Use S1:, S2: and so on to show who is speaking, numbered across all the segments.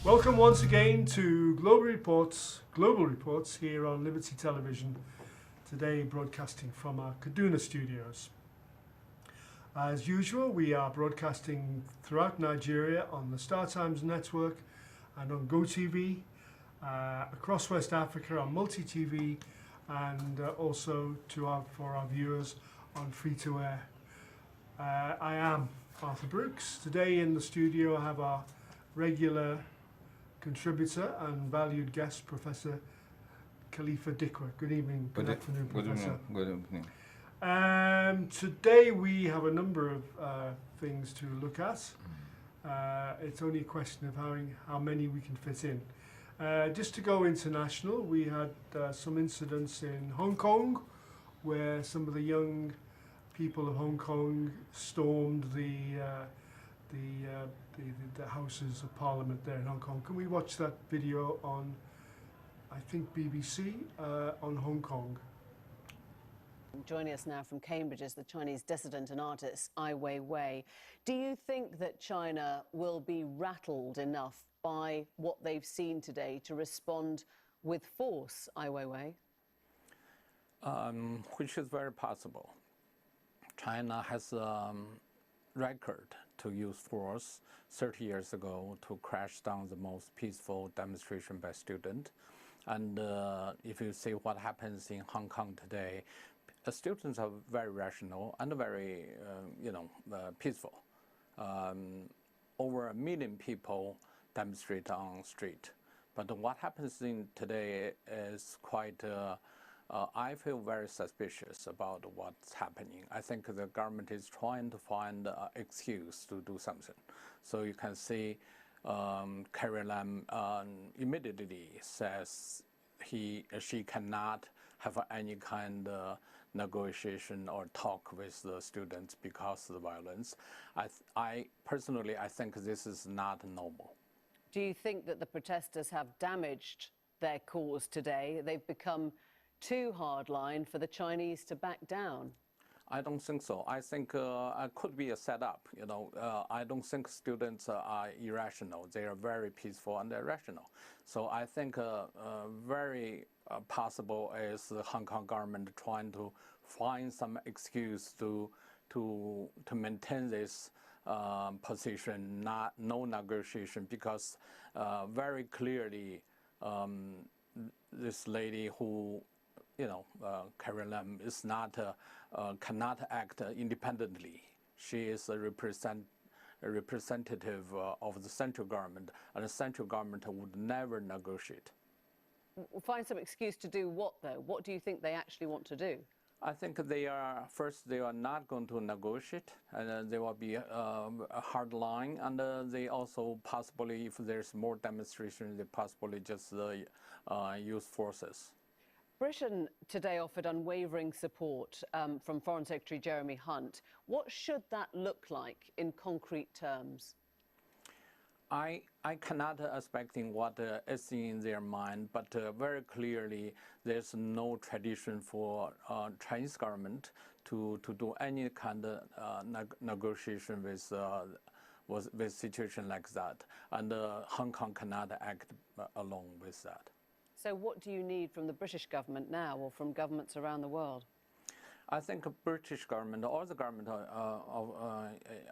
S1: Welcome once again to Global Reports here on Liberty Television, today broadcasting from our Kaduna studios. As usual, we are broadcasting throughout Nigeria on the Star Times network and on GoTV, across West Africa on Multi-TV, and also for our viewers on free-to-air. I am Arthur Brooks. Today in the studio I have our regular contributor and valued guest, Professor Khalifa Dikwa. Good evening, good afternoon, Professor.
S2: Good evening.
S1: Today we have a number of things to look at. It's only a question of how many we can fit in. Just to go international, we had some incidents in Hong Kong where some of the young people of Hong Kong stormed the Houses of Parliament there in Hong Kong. Can we watch that video on, I think, BBC on Hong Kong?
S3: Joining us now from Cambridge is the Chinese dissident and artist Ai Weiwei. Do you think that China will be rattled enough by what they've seen today to respond with force, Ai Weiwei?
S2: Which is very possible. China has a record to use force 30 years ago to crash down the most peaceful demonstration by students. And if you see what happens in Hong Kong today, students are very rational and very, peaceful. Over 1 million people demonstrate on street. But what happens today is quite, I feel very suspicious about what's happening. I think the government is trying to find an excuse to do something. So you can see Carrie Lam immediately says she cannot have any kind of negotiation or talk with the students because of the violence. I personally think this is not normal.
S3: Do you think that the protesters have damaged their cause today? They've become too hardline for the Chinese to back down?
S2: I don't think so. I think it could be a setup. I don't think students are irrational. They are very peaceful and rational. So I think very possible is the Hong Kong government trying to find some excuse to maintain this position, no negotiation, because very clearly this lady who, Carrie Lam is not cannot act independently. She is a representative of the central government, and the central government would never negotiate.
S3: Find some excuse to do what, though? What do you think they actually want to do?
S2: I think they are not going to negotiate, and there will be a hard line, and they also possibly, if there's more demonstration, they possibly just use forces.
S3: Britain today offered unwavering support from Foreign Secretary Jeremy Hunt. What should that look like in concrete terms?
S2: I cannot expecting what is in their mind, but very clearly there's no tradition for Chinese government to do any kind of negotiation with situation like that, and Hong Kong cannot act alone with that.
S3: So what do you need from the British government now, or from governments around the world?
S2: I think the British government or the government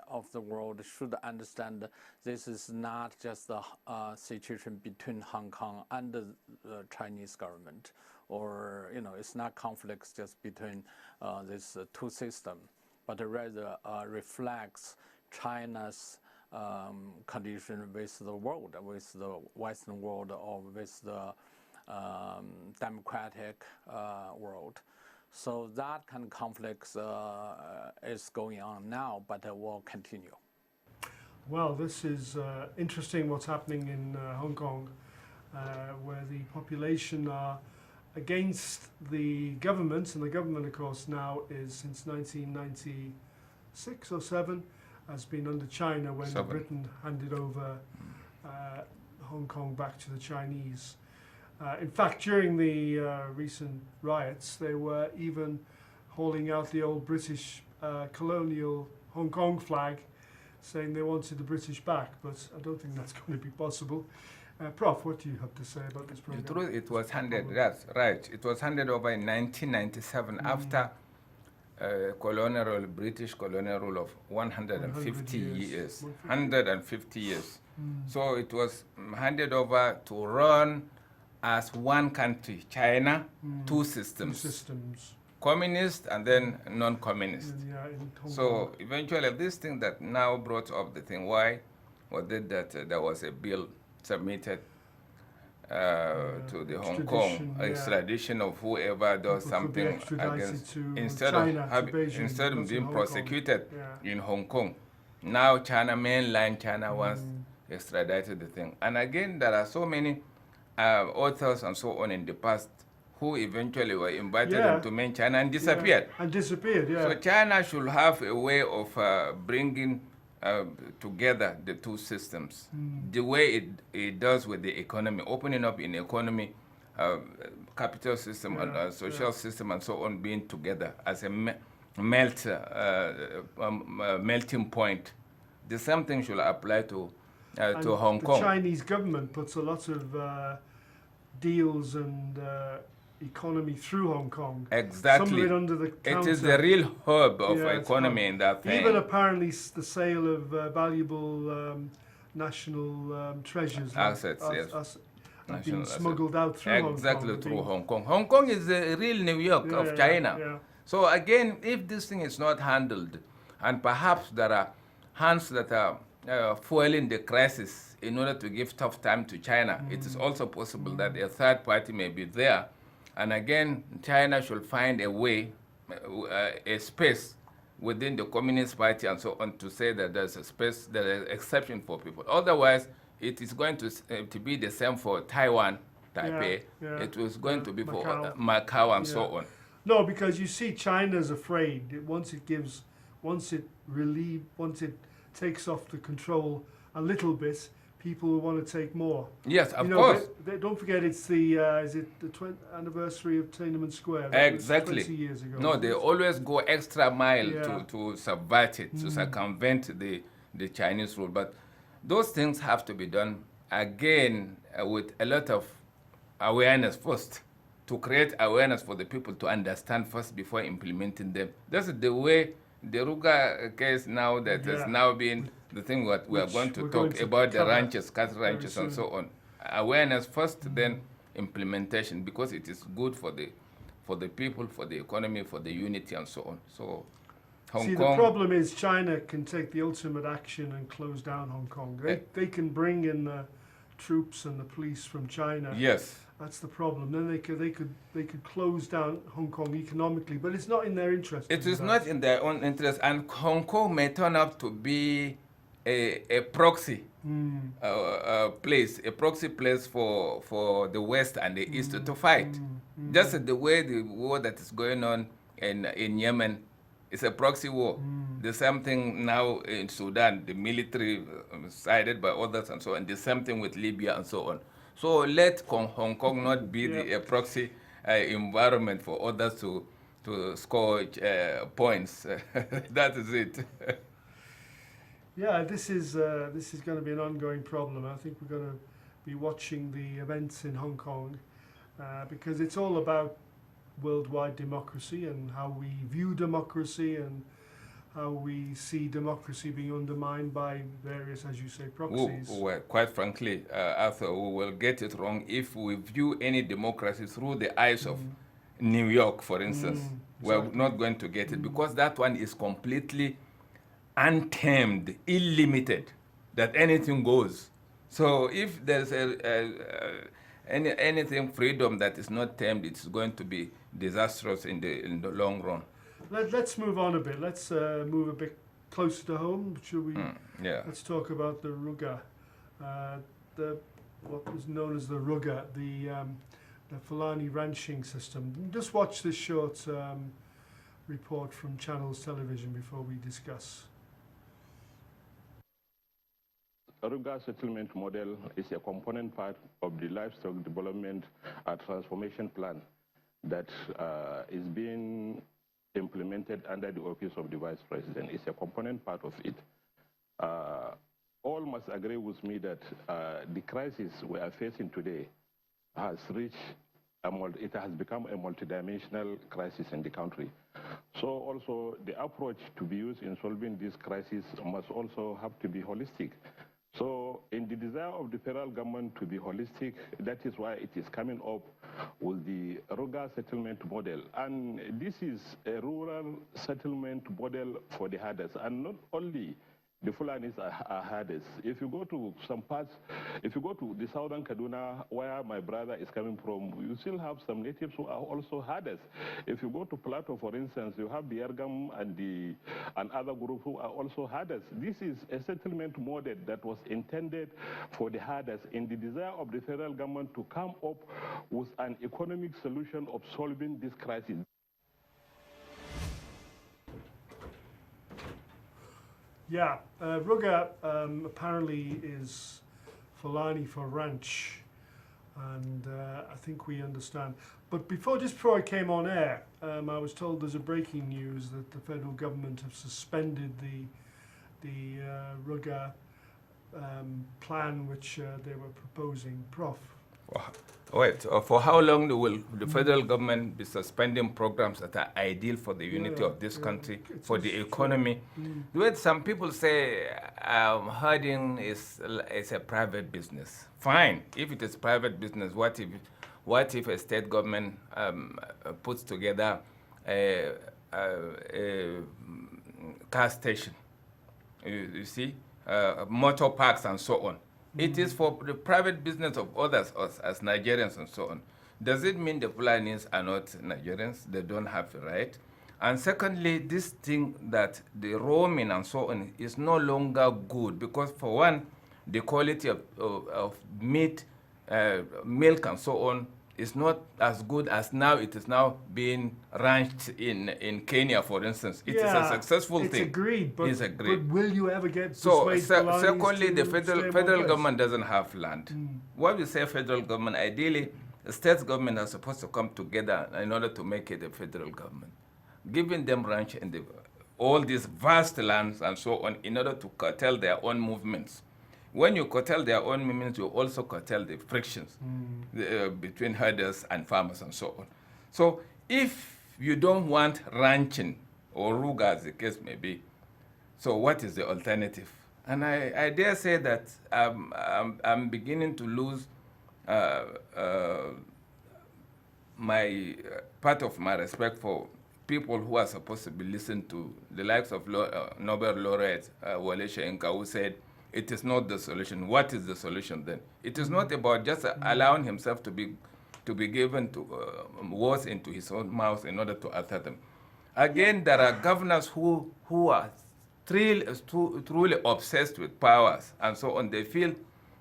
S2: of the world should understand this is not just a situation between Hong Kong and the Chinese government, or it's not conflicts just between these two systems, but rather reflects China's condition with the world, with the Western world, or with the democratic world. So that kind of conflicts is going on now, but it will continue.
S1: Well, this is interesting what's happening in Hong Kong, where the population are against the government, and the government, of course, now is since 1996 or 7, has been under China when Britain handed over Hong Kong back to the Chinese. In fact, during the recent riots, they were even hauling out the old British colonial Hong Kong flag, saying they wanted the British back, but I don't think that's going to be possible. Prof, what do you have to say about this program?
S4: The truth, it was handed, that's right. It was handed over in 1997 after British colonial rule of 150 years. 150 years. So it was handed over to run as one country, China, two systems.
S1: Two systems.
S4: Communist and then non-communist.
S1: Yeah,
S4: so eventually this thing that now brought up the thing, why was it that there was a bill submitted to the Hong Kong extradition of whoever does something against, instead of being prosecuted in Hong Kong. Now China, mainland China wants extradited the thing. And again, there are so many authors and so on in the past who eventually were invited into main China and disappeared. So China should have a way of bringing together the two systems, the way it does with the economy, opening up in economy, capital system and social system and so on being together as a melting point. The same thing should apply to Hong Kong.
S1: The Chinese government puts a lot of deals and economy through Hong Kong.
S4: Exactly.
S1: Some of it under the counter.
S4: It is the real hub of economy in that thing.
S1: Even apparently the sale of valuable national treasures.
S4: Assets,
S1: have been smuggled out through Hong Kong.
S4: Exactly, through Hong Kong. Hong Kong is the real New York of China. So again, if this thing is not handled, and perhaps there are hands that are fueling the crisis in order to give tough time to China, it is also possible that a third party may be there. And again, China should find a way, a space within the Communist Party and so on to say that there's a space, there is exception for people. Otherwise, it is going to be the same for Taiwan, Taipei. It was going to be for Macau and so on.
S1: No, because you see, China's afraid once it takes off the control a little bit, people will want to take more.
S4: Yes, of course.
S1: Don't forget, it's the is it the 20th anniversary of Tiananmen Square?
S4: Exactly.
S1: 20 years ago.
S4: No, they always go extra mile to subvert it, to circumvent the Chinese rule. But those things have to be done again with a lot of awareness first, to create awareness for the people to understand first before implementing them. That's the way the Ruga case now that has now been the thing what we are going to talk about, the ranches, cattle ranches and so on. Awareness first, then implementation, because it is good for the people, for the economy, for the unity and so on. So Hong Kong,
S1: the problem is China can take the ultimate action and close down Hong Kong. They can bring in the troops and the police from China.
S4: Yes.
S1: That's the problem. Then they could close down Hong Kong economically, but it's not in their interest.
S4: It is not in their own interest, and Hong Kong may turn out to be a proxy place, a proxy place for the West and the East to fight. Just the way the war that is going on in Yemen is a proxy war. The same thing now in Sudan, the military sided by others and so on. The same thing with Libya and so on. So let Hong Kong not be a proxy environment for others to score points. That is it.
S1: Yeah, this is going to be an ongoing problem. I think we're going to be watching the events in Hong Kong because it's all about worldwide democracy and how we view democracy and how we see democracy being undermined by various, as you say, proxies.
S4: Well, quite frankly, Arthur, we will get it wrong if we view any democracy through the eyes of New York, for instance. We're not going to get it because that one is completely untamed, illimited, that anything goes. So if there's anything freedom that is not tamed, it's going to be disastrous in the long run.
S1: Let's move on a bit. Let's move a bit closer to home. Should we? Let's talk about the Ruga, what was known as the Ruga, the Fulani Ranching system. Just watch this short report from Channels Television before we discuss.
S5: The Ruga settlement model is a component part of the livestock development transformation plan that is being implemented under the Office of the Vice President. It's a component part of it. all must agree with me that the crisis we are facing today has reached it has become a multidimensional crisis in the country. So also the approach to be used in solving this crisis must also have to be holistic. So in the desire of the federal government to be holistic, that is why it is coming up with the rural settlement model. And this is a rural settlement model for the herders, and not only the Fulanis are herders. If you go to some parts, if you go to the southern Kaduna, where my brother is coming from, you still have some natives who are also herders. If you go to Plateau, for instance, you have the Ergam and other groups who are also herders. This is a settlement model that was intended for the herders in the desire of the federal government to come up with an economic solution of solving this crisis.
S1: Yeah, Ruga apparently is Fulani for ranch, and I think we understand. But just before I came on air, I was told there's a breaking news that the federal government have suspended the Ruga plan which they were proposing. Prof.
S4: Wait, for how long will the federal government be suspending programs that are ideal for the unity of this country, for the economy? Some people say herding is a private business. Fine, if it is private business, what if a state government puts together a car station, you see, motor parks and so on? It is for the private business of others, us as Nigerians and so on. Does it mean the Fulanis are not Nigerians? They don't have a right? And secondly, this thing that the roaming and so on is no longer good, because for one, the quality of meat, milk and so on is not as good as now. It is now being ranched in Kenya, for instance. It is a successful thing.
S1: It's agreed. But will you ever get
S4: secondly, the federal government doesn't have land. What we say federal government, ideally, the state government are supposed to come together in order to make it a federal government, giving them ranch and all these vast lands and so on in order to curtail their own movements. When you curtail their own movements, you also curtail the frictions between herders and farmers and so on. So if you don't want ranching or ruga, as the case may be, so what is the alternative? And I dare say that I'm beginning to lose my part of my respect for people who are supposed to be listened to, the likes of Nobel laureate Wale Soyinka, who said, it is not the solution. What is the solution then? It is not about just allowing himself to be given to words into his own mouth in order to utter them. Again, there are governors who are truly obsessed with powers and so on. They feel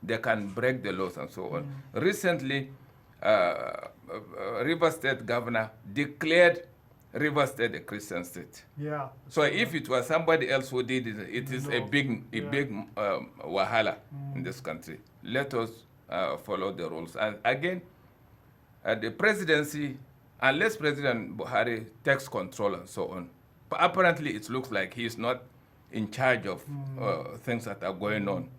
S4: they can break the laws and so on. Recently, River State governor declared River State a Christian state.
S1: Yeah.
S4: So if it was somebody else who did it, it is a big wahala in this country. Let us follow the rules. And again, the presidency, unless President Buhari takes control and so on, but apparently it looks like he is not in charge of things that are going on.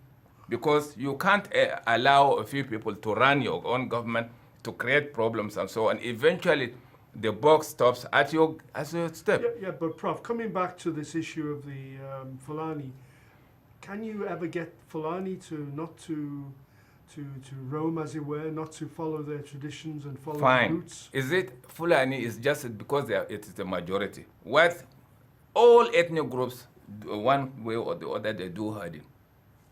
S4: Because you can't allow a few people to run your own government, to create problems and so on. Eventually, the buck stops at your step.
S1: Yeah, but Prof, coming back to this issue of the Fulani, can you ever get Fulani not to roam, as it were, not to follow their traditions and follow their roots?
S4: Is it Fulani is just because it is the majority? What all ethnic groups, one way or the other, they do herding.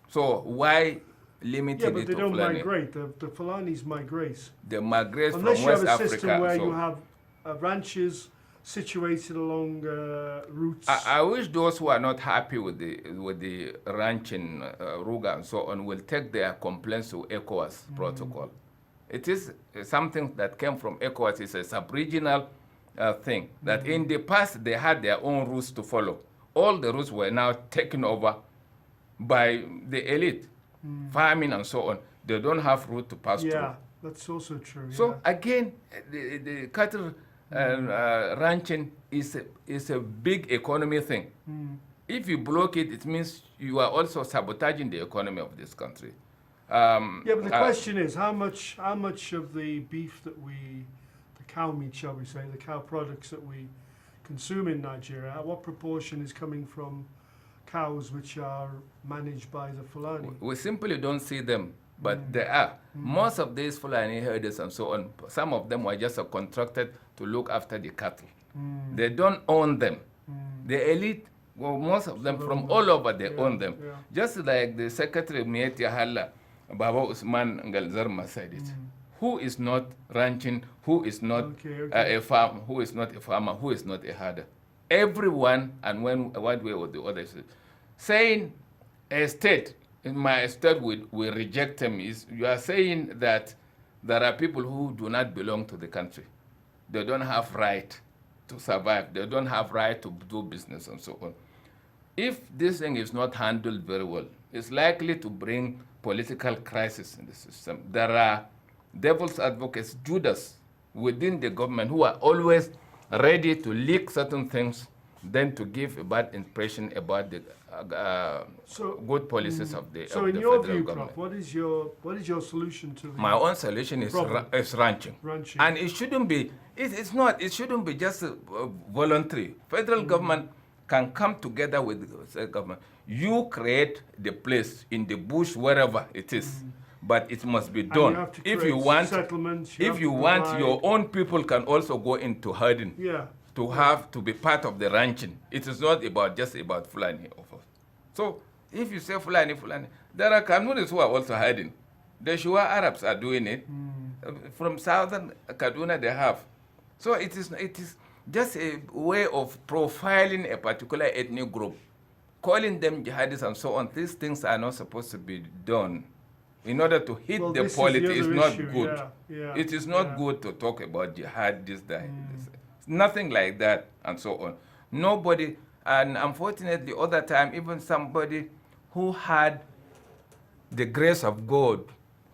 S4: So why limit it to Fulani?
S1: Yeah, but they don't migrate. The Fulanis migrate.
S4: They migrate
S1: unless
S4: from West Africa.
S1: Unless you have a system where you have ranches situated along routes.
S4: I wish those who are not happy with the ranching, ruga and so on will take their complaints to ECOWAS protocol. It is something that came from ECOWAS. It's a sub-regional thing that in the past they had their own rules to follow. All the rules were now taken over by the elite, farming and so on. They don't have route to pass through.
S1: Yeah, that's also true.
S4: So again, the cattle ranching is a big economy thing. If you block it, it means you are also sabotaging the economy of this country.
S1: Yeah, but the question is, how much of the beef that the cow meat, shall we say, the cow products that we consume in Nigeria, what proportion is coming from cows which are managed by the Fulani?
S4: We simply don't see them, but they are. Most of these Fulani herders and so on, some of them were just contracted to look after the cattle. They don't own them. The elite, well, most of them from all over, they own them.
S1: Yeah.
S4: Just like the Secretary Mieti Halla, Baba Usman Ngalzarma said it. Who is not ranching, who is not a farm, who is not a farmer, who is not a herder? Everyone, and one way or the other, saying a state, in my state we reject them, is you are saying that there are people who do not belong to the country. They don't have right to survive. They don't have right to do business and so on. If this thing is not handled very well, it's likely to bring political crisis in the system. There are devil's advocates, Judas, within the government who are always ready to leak certain things, then to give a bad impression about the good policies of the
S1: So in your view, Prof, what is your solution to
S4: my own solution is ranching. And it shouldn't be, it shouldn't be just voluntary. Federal government can come together with the state government. You create the place in the bush, wherever it is, but it must be done. If you want, your own people can also go into herding.
S1: Yeah.
S4: To be part of the ranching. It is not just about Fulani. So if you say Fulani, there are Kanuris who are also herding. The Shua Arabs are doing it. From southern Kaduna they have. So it is just a way of profiling a particular ethnic group, calling them jihadis and so on. These things are not supposed to be done. In order to hit the polity, it's not good.
S1: Yeah.
S4: It is not good to talk about jihad, this. Nothing like that, and so on. Nobody, and unfortunately, other time, even somebody who had the grace of God,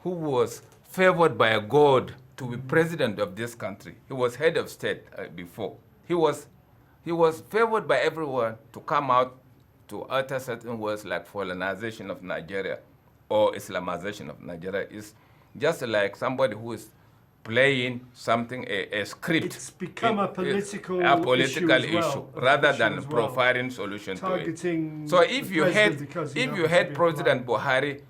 S4: who was favored by God to be president of this country. He was head of state before. He was favored by everyone to come out to utter certain words like Fulanization of Nigeria or Islamization of Nigeria. Is just like somebody who is playing something, a script.
S1: It's become a political
S4: issue rather than providing solution to it. So if you had President Buhari,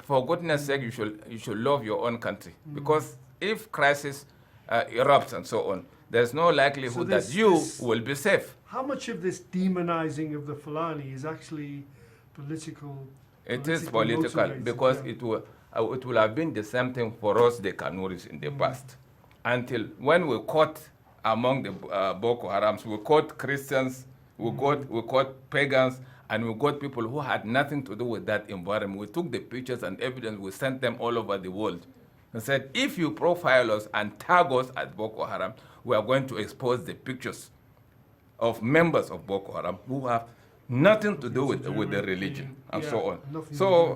S4: for goodness sake, you should love your own country, because if crisis erupts and so on, there's no likelihood that you will be safe.
S1: How much of this demonizing of the Fulani is actually political?
S4: It is political, because it will have been the same thing for us, the Kanuris, in the past. Until when we caught among the Boko Harams, we caught Christians, we caught pagans, and we got people who had nothing to do with that environment. We took the pictures and evidence, we sent them all over the world, and said, if you profile us and tag us as Boko Haram, we are going to expose the pictures of members of Boko Haram who have nothing to do with the religion and so on. So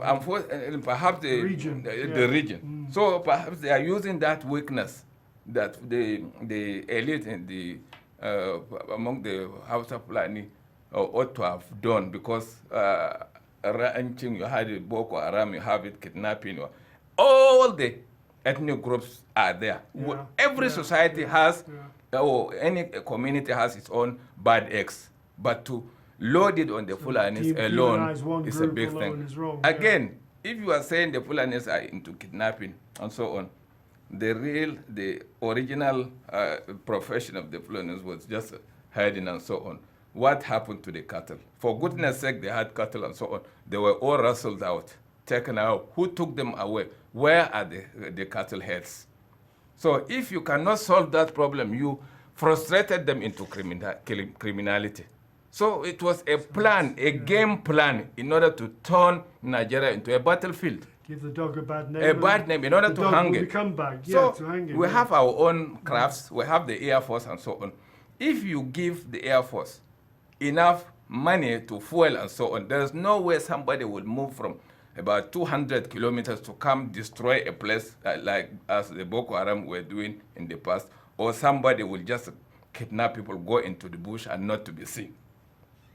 S4: perhaps the region. So perhaps they are using that weakness that the elite in the among the House of Fulani ought to have done, because ranching, you had it, Boko Haram, you have it, kidnapping, all the ethnic groups are there. Every society has, or any community has its own bad eggs, but to load it on the Fulanis alone is a big thing. Again, if you are saying the Fulanis are into kidnapping and so on, the original profession of the Fulanis was just herding and so on. What happened to the cattle? For goodness sake, they had cattle and so on. They were all rustled out, taken out. Who took them away? Where are the cattle heads? So if you cannot solve that problem, you frustrated them into criminality. So it was a plan, a game plan, in order to turn Nigeria into a battlefield.
S1: Give the dog a bad name.
S4: A bad name in order to hang it.
S1: Become bad.
S4: So
S1: to hang it,
S4: we have our own crafts. We have the Air Force and so on. If you give the Air Force enough money to fuel and so on, there's no way somebody will move from about 200 kilometers to come destroy a place like as the Boko Haram were doing in the past, or somebody will just kidnap people, go into the bush and not to be seen.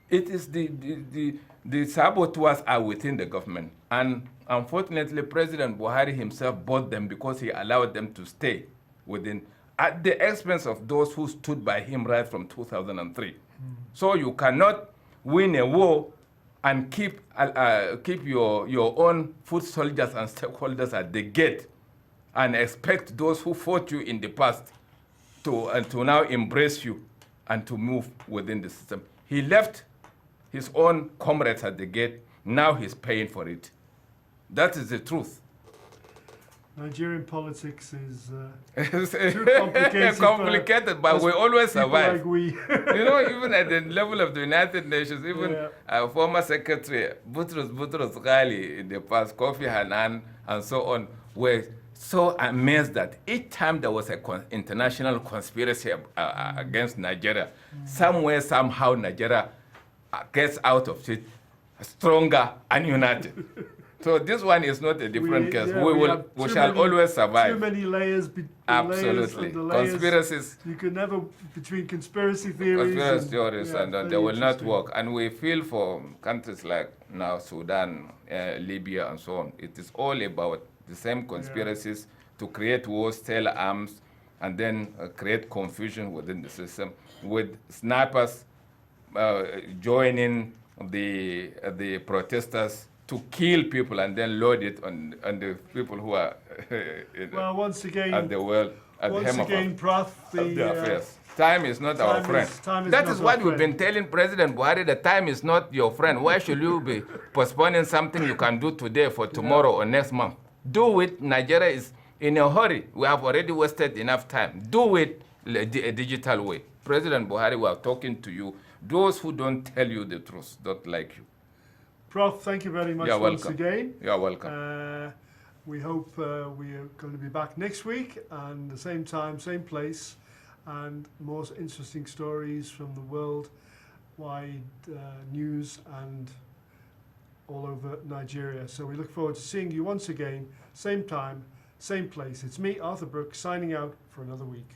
S4: It is the saboteurs are within the government. And unfortunately, President Buhari himself bought them because he allowed them to stay within, at the expense of those who stood by him right from 2003. So you cannot win a war and keep your own foot soldiers and stakeholders at the gate and expect those who fought you in the past to now embrace you and to move within the system. He left his own comrades at the gate. Now he's paying for it. That is the truth.
S1: Nigerian politics is
S4: too
S1: complicated,
S4: but we always survive.
S1: Like we.
S4: You know, even at the level of the United Nations, even our former secretary, Boutros Ghali in the past, Kofi Annan, and so on, were so amazed that each time there was an international conspiracy against Nigeria, somewhere, somehow, Nigeria gets out of it stronger and united. So this one is not a different case. We shall always survive.
S1: Too many layers.
S4: Absolutely.
S1: Layers
S4: Conspiracies.
S1: You can never, between conspiracy theories.
S4: And they will not work. And we feel for countries like now Sudan, Libya, and so on. It is all about the same conspiracies to create wars, sell arms, and then create confusion within the system, with snipers joining the protesters to kill people and then load it on the people who are
S1: once again,
S4: at the world, at the hem of
S1: the
S4: affairs. Time is not our friend. That is what we've been telling President Buhari, that time is not your friend. Why should you be postponing something you can do today for tomorrow or next month? Do it. Nigeria is in a hurry. We have already wasted enough time. Do it a digital way. President Buhari, we are talking to you. Those who don't tell you the truth don't like you.
S1: Prof, thank you very much once again.
S4: You're welcome.
S1: We hope we are going to be back next week, and the same time, same place, and more interesting stories from the world-wide news and all over Nigeria. So we look forward to seeing you once again, same time, same place. It's me, Arthur Brooks, signing out for another week.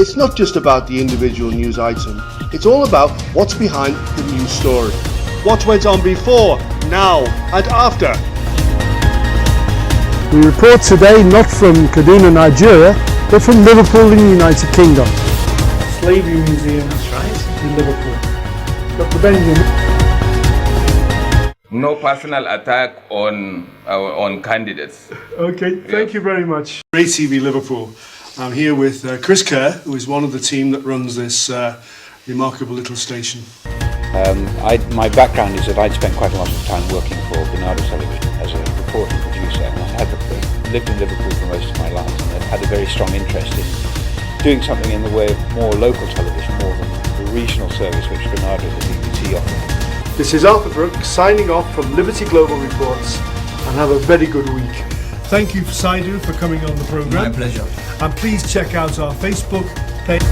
S6: It's not just about the individual news item, it's all about what's behind the news story. What went on before, now and after.
S1: We report today not from Kaduna, Nigeria, but from Liverpool in the United Kingdom. Slavery Museum in Liverpool. Dr. Benjamin.
S4: No personal attack on candidates.
S1: Okay, thank you very much. Ray TV Liverpool. I'm here with Chris Kerr, who is one of the team that runs this remarkable little station.
S7: My background is that I'd spent quite a lot of time working for Bernardo Television as a reporter and producer, and I had lived in Liverpool for most of my life, and I've had a very strong interest in doing something in the way of more local television, more than the regional service which Bernardo and the BBC offer.
S1: This is Arthur Brooks signing off from Liberty Global Reports, and have a very good week. Thank you, Saidu, for coming on the programme.
S8: My pleasure.
S1: And please check out our Facebook page.